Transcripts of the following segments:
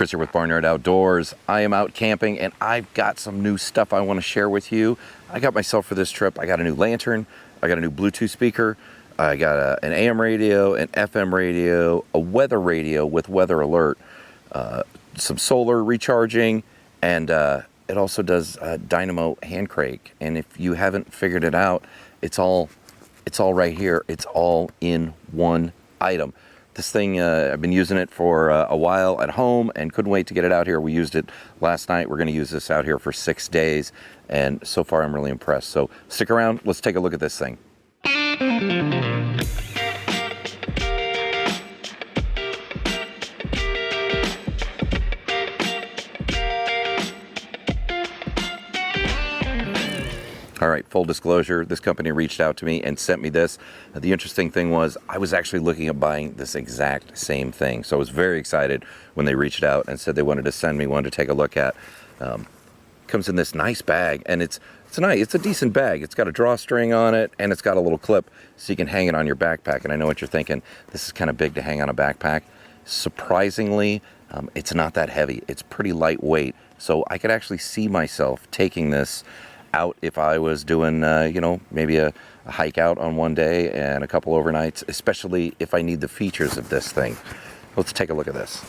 Chris here with Barnyard Outdoors. I am out camping and I've got some new stuff I want to share with you. I got myself for this trip. I got a new lantern, I got a new Bluetooth speaker, I got an AM radio, an FM radio, a weather radio with weather alert, some solar recharging, and it also does dynamo hand crank. And if you haven't figured it out, it's all right here. It's all in one item. This thing, I've been using it for a while at home and couldn't wait to get it out here. We used it last night. We're going to use this out here for 6 days, and so far I'm really impressed. So stick around. Let's take a look at this thing. All right, full disclosure, this company reached out to me and sent me this. The interesting thing was I was actually looking at buying this exact same thing. So I was very excited when they reached out and said they wanted to send me one to take a look at. Comes in this nice bag, and it's nice. It's a decent bag. It's got a drawstring on it, and it's got a little clip so you can hang it on your backpack. And I know what you're thinking, this is kind of big to hang on a backpack. Surprisingly, it's not that heavy. It's pretty lightweight. So I could actually see myself taking this out if I was doing, maybe a hike out on one day and a couple overnights, especially if I need the features of this thing. Let's take a look at this.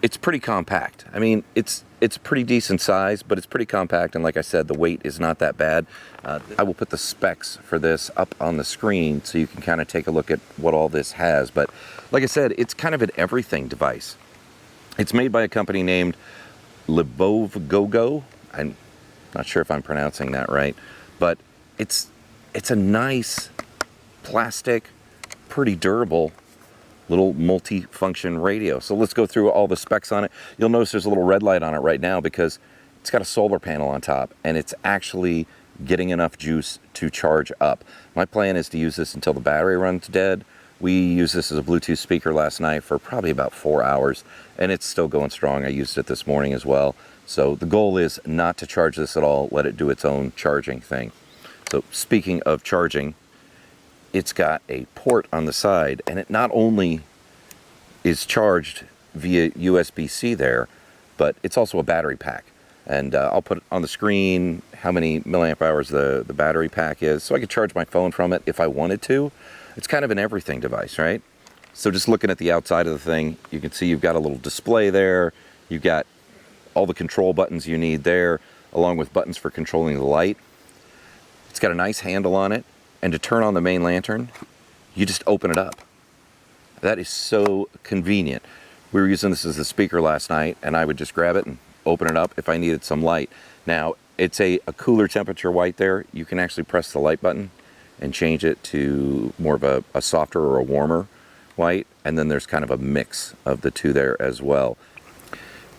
It's pretty compact. I mean, it's pretty decent size, but it's pretty compact. And like I said, the weight is not that bad. I will put the specs for this up on the screen so you can kind of take a look at what all this has. But like I said, it's kind of an everything device. It's made by a company named Libovgogo. I'm not sure if I'm pronouncing that right, but it's a nice plastic, pretty durable little multi-function radio. So let's go through all the specs on it. You'll notice there's a little red light on it right now because it's got a solar panel on top and it's actually getting enough juice to charge up. My plan is to use this until the battery runs dead. We used this as a Bluetooth speaker last night for probably about 4 hours, and it's still going strong. I used it this morning as well. So the goal is not to charge this at all, let it do its own charging thing. So speaking of charging, it's got a port on the side, and it not only is charged via USB-C there, but it's also a battery pack. And I'll put on the screen how many milliamp hours the battery pack is, so I could charge my phone from it if I wanted to. It's kind of an everything device, right? So just looking at the outside of the thing, you can see you've got a little display there. You've got all the control buttons you need there, along with buttons for controlling the light. It's got a nice handle on it. And to turn on the main lantern, you just open it up. That is so convenient. We were using this as a speaker last night, and I would just grab it and open it up if I needed some light. Now, it's a cooler temperature white there. You can actually press the light button and change it to more of a softer or a warmer white, and then there's kind of a mix of the two there as well.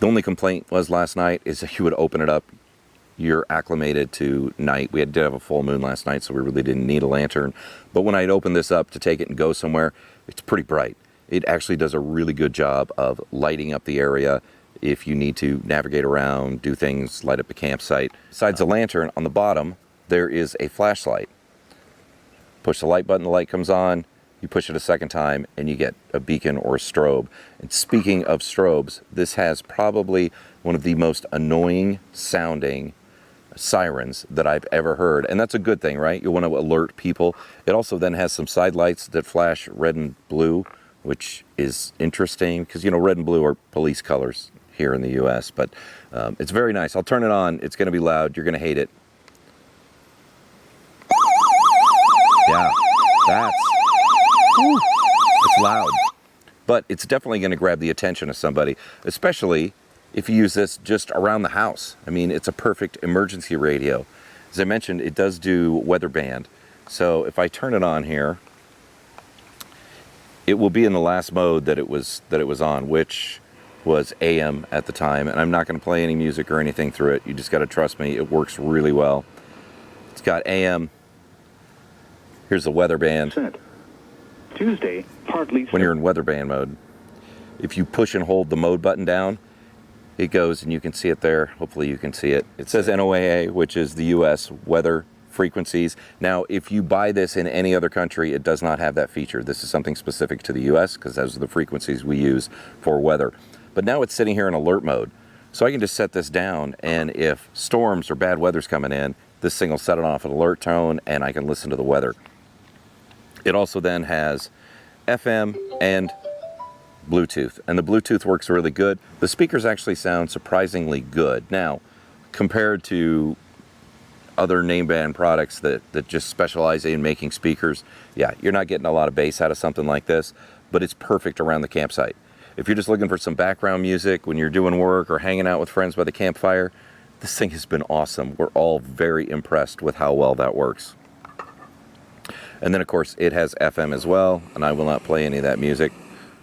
The only complaint was last night is that you would open it up, you're acclimated to night. We did have a full moon last night, so we really didn't need a lantern, but when I'd open this up to take it and go somewhere, it's pretty bright. It actually does a really good job of lighting up the area if you need to navigate around, do things, light up a campsite. Besides the lantern, on the bottom there is a flashlight. Push the light button, the light comes on, you push it a second time, and you get a beacon or a strobe. And speaking of strobes, this has probably one of the most annoying sounding sirens that I've ever heard. And that's a good thing, right? You want to alert people. It also then has some side lights that flash red and blue, which is interesting because, red and blue are police colors here in the US, but it's very nice. I'll turn it on. It's going to be loud. You're going to hate it. Yeah, it's loud, but it's definitely going to grab the attention of somebody, especially if you use this just around the house. I mean, it's a perfect emergency radio. As I mentioned, it does do weather band. So if I turn it on here, it will be in the last mode that it was on, which was AM at the time. And I'm not going to play any music or anything through it. You just got to trust me. It works really well. It's got AM. Here's the weather band. Tuesday, partly. When you're in weather band mode, if you push and hold the mode button down, it goes and you can see it there. Hopefully you can see it. It says NOAA, which is the US Weather frequencies. Now, if you buy this in any other country, it does not have that feature. This is something specific to the US because those are the frequencies we use for weather. But now it's sitting here in alert mode. So I can just set this down, and if storms or bad weather's coming in, this thing will set it off at alert tone and I can listen to the weather. It also then has FM and Bluetooth, and the Bluetooth works really good. The speakers actually sound surprisingly good. Now, compared to other name brand products that just specialize in making speakers, yeah, you're not getting a lot of bass out of something like this, but it's perfect around the campsite. If you're just looking for some background music when you're doing work or hanging out with friends by the campfire, this thing has been awesome. We're all very impressed with how well that works. And then, of course, it has FM as well, and I will not play any of that music.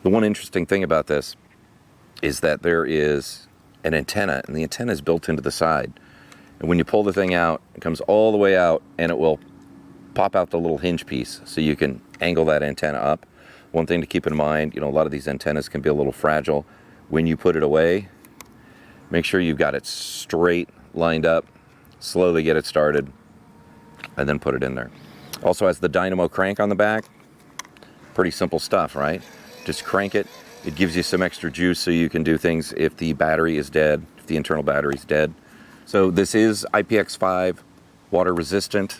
The one interesting thing about this is that there is an antenna, and the antenna is built into the side. And when you pull the thing out, it comes all the way out, and it will pop out the little hinge piece, so you can angle that antenna up. One thing to keep in mind, you know, a lot of these antennas can be a little fragile. When you put it away, make sure you've got it straight, lined up, slowly get it started, and then put it in there. Also has the dynamo crank on the back. Pretty simple stuff, right? Just crank it. It gives you some extra juice so you can do things if the battery is dead, if the internal battery is dead. So this is IPX5 water resistant.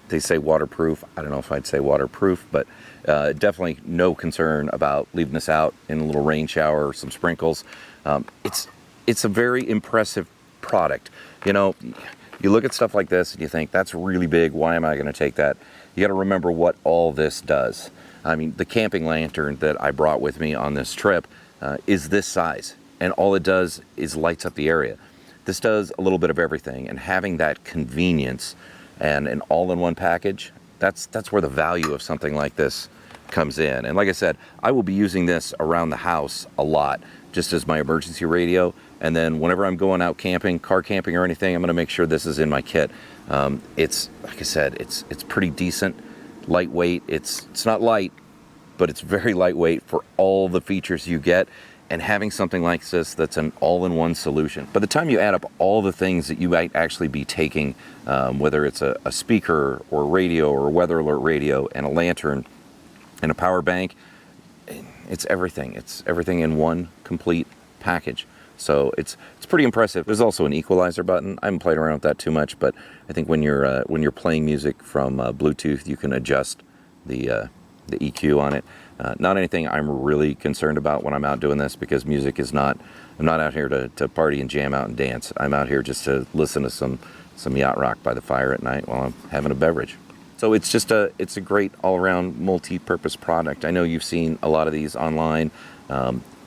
They say waterproof. I don't know if I'd say waterproof, but definitely no concern about leaving this out in a little rain shower or some sprinkles. It's a very impressive product. You know, you look at stuff like this and you think, that's really big. Why am I going to take that? You got to remember what all this does. I mean, the camping lantern that I brought with me on this trip is this size, and all it does is lights up the area. This does a little bit of everything, and having that convenience and an all-in-one package, that's where the value of something like this comes in. And like I said, I will be using this around the house a lot, just as my emergency radio. And then whenever I'm going out camping, car camping or anything, I'm going to make sure this is in my kit. It's, like I said, it's pretty decent, lightweight. It's not light, but it's very lightweight for all the features you get. And having something like this that's an all-in-one solution. By the time you add up all the things that you might actually be taking, whether it's a speaker or radio or a weather alert radio and a lantern and a power bank, it's everything. It's everything in one complete package. So it's pretty impressive. There's also an equalizer button. I haven't played around with that too much, but I think when you're playing music from Bluetooth, you can adjust the EQ on it. Not anything I'm really concerned about when I'm out doing this, because music is not, I'm not out here to party and jam out and dance. I'm out here just to listen to some yacht rock by the fire at night while I'm having a beverage. So it's just it's a great all-around multi-purpose product. I know you've seen a lot of these online.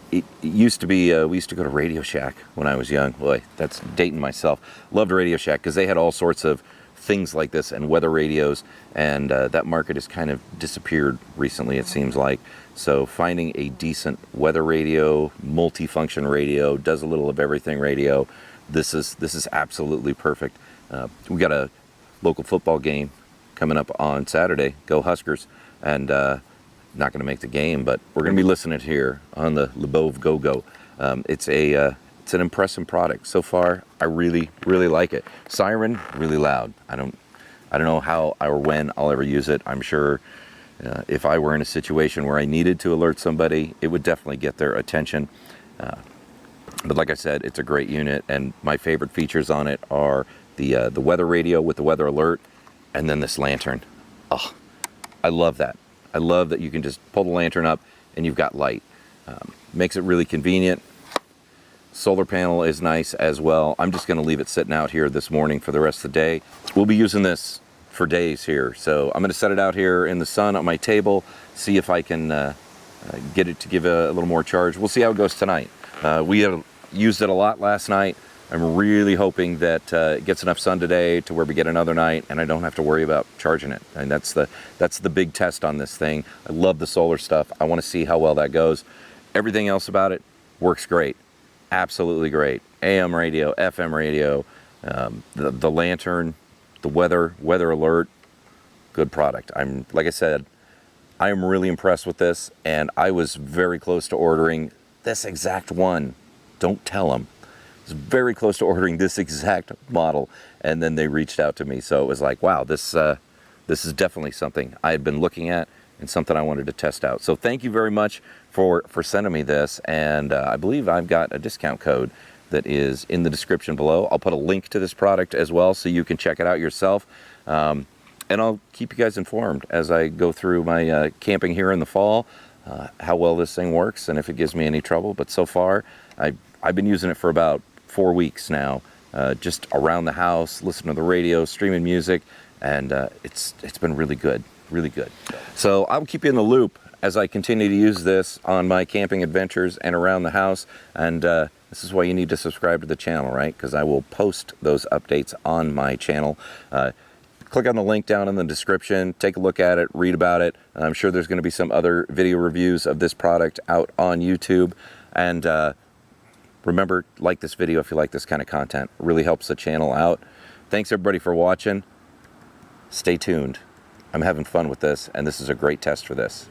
It used to be, we used to go to Radio Shack when I was young. Boy, that's dating myself. Loved Radio Shack because they had all sorts of things like this and weather radios, and that market has kind of disappeared recently, it seems like. So finding a decent weather radio, multifunction radio, does a little of everything radio, this is absolutely perfect. We got a local football game coming up on Saturday. Go Huskers! And not going to make the game, but we're going to be listening here on the Libovgogo. It's an impressive product. So far, I really, really like it. Siren, really loud. I don't know how or when I'll ever use it. I'm sure if I were in a situation where I needed to alert somebody, it would definitely get their attention. But like I said, it's a great unit, and my favorite features on it are the weather radio with the weather alert, and then this lantern. Oh, I love that. I love that you can just pull the lantern up and you've got light. Makes it really convenient. Solar panel is nice as well. I'm just going to leave it sitting out here this morning for the rest of the day. We'll be using this for days here. So I'm going to set it out here in the sun on my table, see if I can get it to give a little more charge. We'll see how it goes tonight. We have used it a lot last night. I'm really hoping that it gets enough sun today to where we get another night and I don't have to worry about charging it. And that's the big test on this thing. I love the solar stuff. I want to see how well that goes. Everything else about it works great. Absolutely great. AM radio, FM radio, the lantern, the weather alert, good product. Like I said, I am really impressed with this, and I was very close to ordering this exact one. Don't tell them. was very close to ordering this exact model, and then they reached out to me. So it was like, wow, this is definitely something I had been looking at and something I wanted to test out. So thank you very much for sending me this, and I believe I've got a discount code that is in the description below. I'll put a link to this product as well so you can check it out yourself. And I'll keep you guys informed as I go through my camping here in the fall, how well this thing works and if it gives me any trouble. But so far, I've been using it for about 4 weeks now, just around the house, listening to the radio, streaming music, and it's been really good, really good. So I'll keep you in the loop as I continue to use this on my camping adventures and around the house. And this is why you need to subscribe to the channel, right? Because I will post those updates on my channel. Click on the link down in the description, take a look at it, read about it. I'm sure there's going to be some other video reviews of this product out on YouTube. And remember, like this video if you like this kind of content. It really helps the channel out. Thanks everybody for watching. Stay tuned. I'm having fun with this, and this is a great test for this.